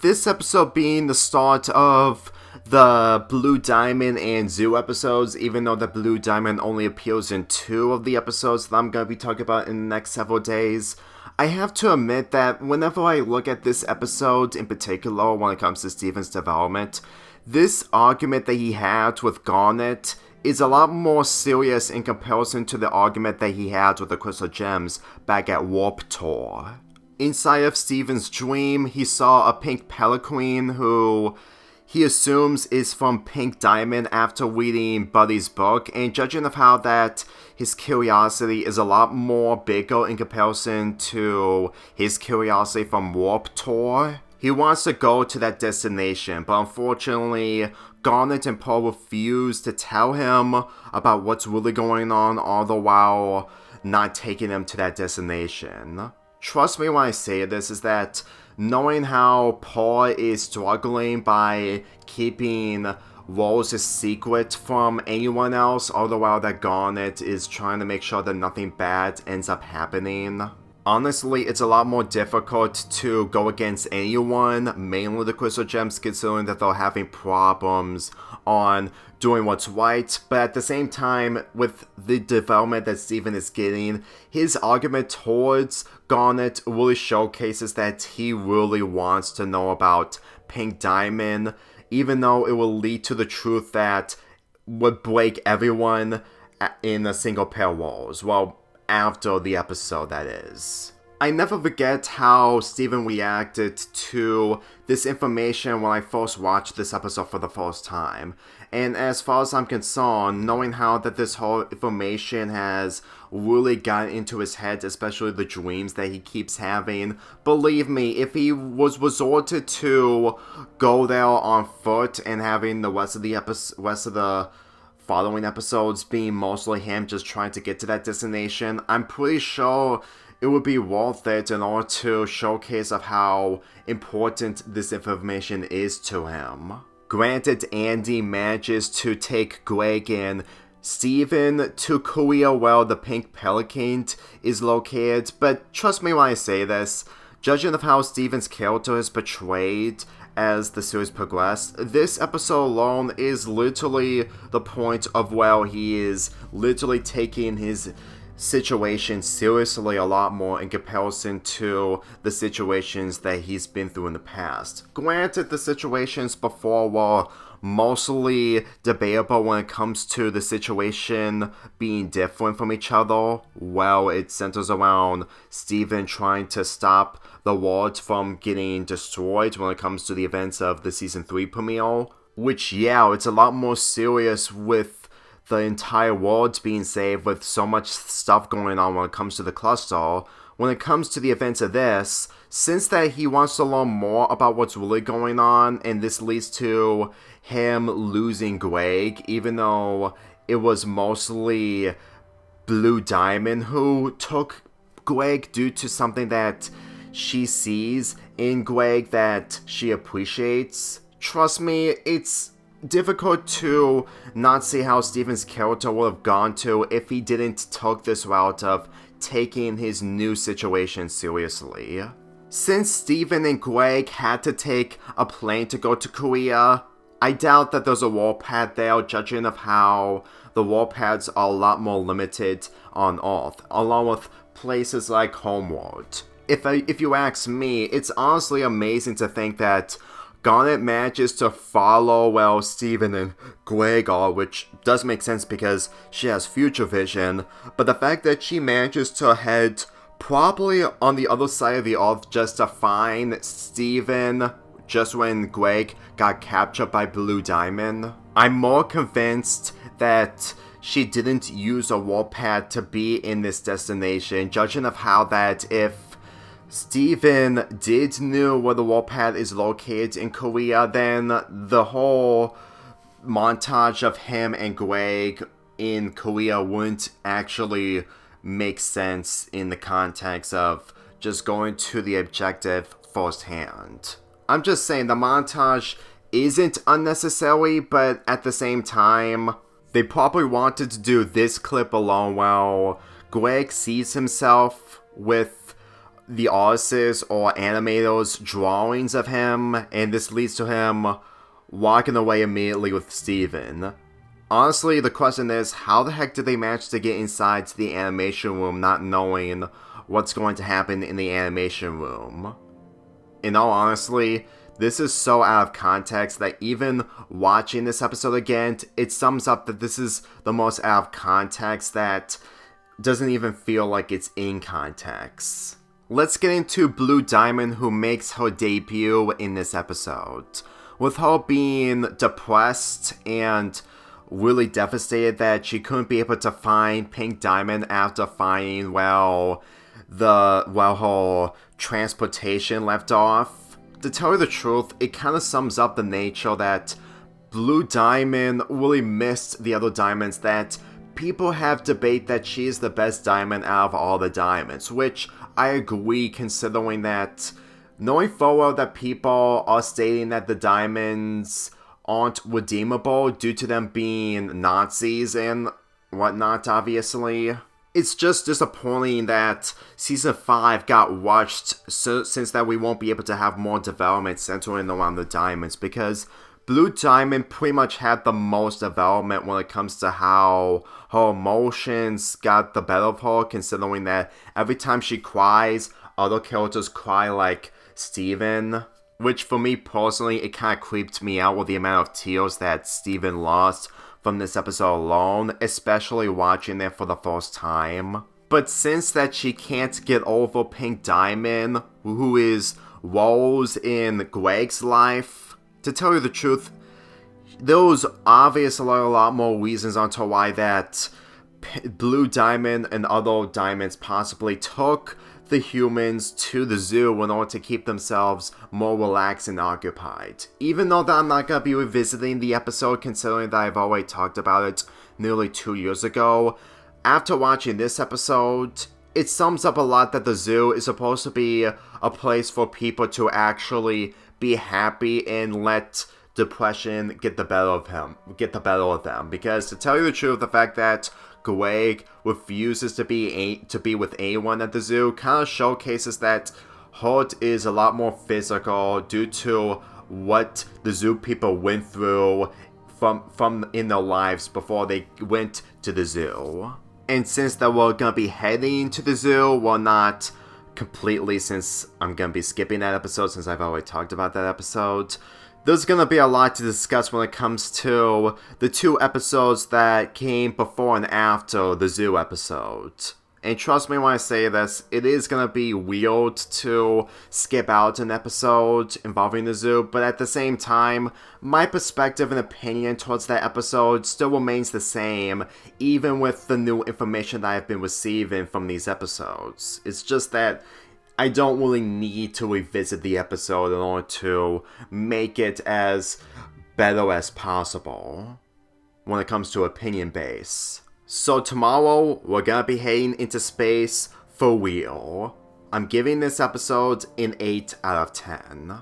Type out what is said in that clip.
this episode being the start of the Blue Diamond and Zoo episodes, even though the Blue Diamond only appears in 2 of the episodes that I'm going to be talking about in the next several days, I have to admit that whenever I look at this episode in particular when it comes to Steven's development, this argument that he had with Garnet is a lot more serious in comparison to the argument that he had with the Crystal Gems back at Warp Tour. Inside of Steven's dream, he saw a pink pelican who he assumes is from Pink Diamond after reading Buddy's book, and judging of how that his curiosity is a lot more bigger in comparison to his curiosity from Warp Tour, he wants to go to that destination, but unfortunately, Garnet and Paul refuse to tell him about what's really going on, all the while not taking him to that destination. Trust me when I say this, is that knowing how Paul is struggling by keeping Rose's secret from anyone else, all the while that Garnet is trying to make sure that nothing bad ends up happening. Honestly, it's a lot more difficult to go against anyone, mainly the Crystal Gems, considering that they're having problems on doing what's right, but at the same time, with the development that Steven is getting, his argument towards Garnet really showcases that he really wants to know about Pink Diamond, even though it will lead to the truth that would break everyone in a single pair of walls. Well, after the episode, that is. I never forget how Steven reacted to this information when I first watched this episode for the first time. And as far as I'm concerned, knowing how that this whole information has really gotten into his head, especially the dreams that he keeps having, believe me, if he was resorted to go there on foot and having the rest of the following episodes being mostly him just trying to get to that destination, I'm pretty sure it would be worth it in order to showcase of how important this information is to him. Granted, Andy manages to take Greg and Steven to Korea where the Pink Pelican is located, but trust me when I say this, judging of how Steven's character is portrayed as the series progressed, this episode alone is literally the point of where he is literally taking his situation seriously a lot more in comparison to the situations that he's been through in the past. Granted, the situations before were mostly debatable when it comes to the situation being different from each other. Well, it centers around Steven trying to stop the world from getting destroyed when it comes to the events of the Season 3 premiere. Which, yeah, it's a lot more serious with the entire world being saved with so much stuff going on when it comes to the cluster. When it comes to the events of this, since that he wants to learn more about what's really going on, and this leads to him losing Greg, even though it was mostly Blue Diamond who took Greg due to something that she sees in Greg that she appreciates. Trust me, it's difficult to not see how Steven's character would have gone to if he didn't take this route of taking his new situation seriously. Since Steven and Greg had to take a plane to go to Korea, I doubt that there's a warpad there, judging of how the warpads are a lot more limited on Earth, along with places like Homeworld. If you ask me, it's honestly amazing to think that Garnet manages to follow Steven and Greg are, which does make sense because she has future vision, but the fact that she manages to head probably on the other side of the earth just to find Steven just when Greg got captured by Blue Diamond, I'm more convinced that she didn't use a warpad to be in this destination, judging of how that if Steven did know where the warpad is located in Korea, then the whole montage of him and Greg in Korea wouldn't actually make sense in the context of just going to the objective firsthand. I'm just saying the montage isn't unnecessary, but at the same time, they probably wanted to do this clip alone while Greg sees himself with the artists or animators' drawings of him, and this leads to him walking away immediately with Steven. Honestly, the question is, how the heck did they manage to get inside the animation room not knowing what's going to happen in the animation room? In all honesty, this is so out of context that even watching this episode again, it sums up that this is the most out of context that doesn't even feel like it's in context. Let's get into Blue Diamond, who makes her debut in this episode. With her being depressed and really devastated that she couldn't be able to find Pink Diamond after finding, her transportation left off. To tell you the truth, it kind of sums up the nature that Blue Diamond really missed the other diamonds, that people have debate that she is the best diamond out of all the diamonds, which I agree, considering that knowing full well that people are stating that the diamonds aren't redeemable due to them being Nazis and whatnot, obviously. It's just disappointing that Season 5 got rushed since that we won't be able to have more development centering around the diamonds, because Blue Diamond pretty much had the most development when it comes to how her emotions got the better of her, considering that every time she cries, other characters cry like Steven, which for me personally, it kind of creeped me out with the amount of tears that Steven lost from this episode alone, especially watching it for the first time. But since that she can't get over Pink Diamond, who is Rose in Greg's life, to tell you the truth, there was obviously a lot more reasons onto why that Blue Diamond and other diamonds possibly took the humans to the zoo in order to keep themselves more relaxed and occupied. Even though that I'm not going to be revisiting the episode, considering that I've already talked about it nearly 2 years ago, after watching this episode, it sums up a lot that the zoo is supposed to be a place for people to actually be happy and let depression get the better of them. Because to tell you the truth, the fact that Greg refuses to be with anyone at the zoo kind of showcases that Hurt is a lot more physical due to what the zoo people went through from in their lives before they went to the zoo. And since that we're gonna be heading to the zoo, well, not completely, since I'm gonna be skipping that episode since I've already talked about that episode. There's gonna be a lot to discuss when it comes to the 2 episodes that came before and after the zoo episode. And trust me when I say this, it is gonna be weird to skip out an episode involving the zoo, but at the same time, my perspective and opinion towards that episode still remains the same, even with the new information that I've been receiving from these episodes. It's just that I don't really need to revisit the episode in order to make it as better as possible when it comes to opinion base. So tomorrow, we're gonna be heading into space for real. I'm giving this episode an 8 out of 10.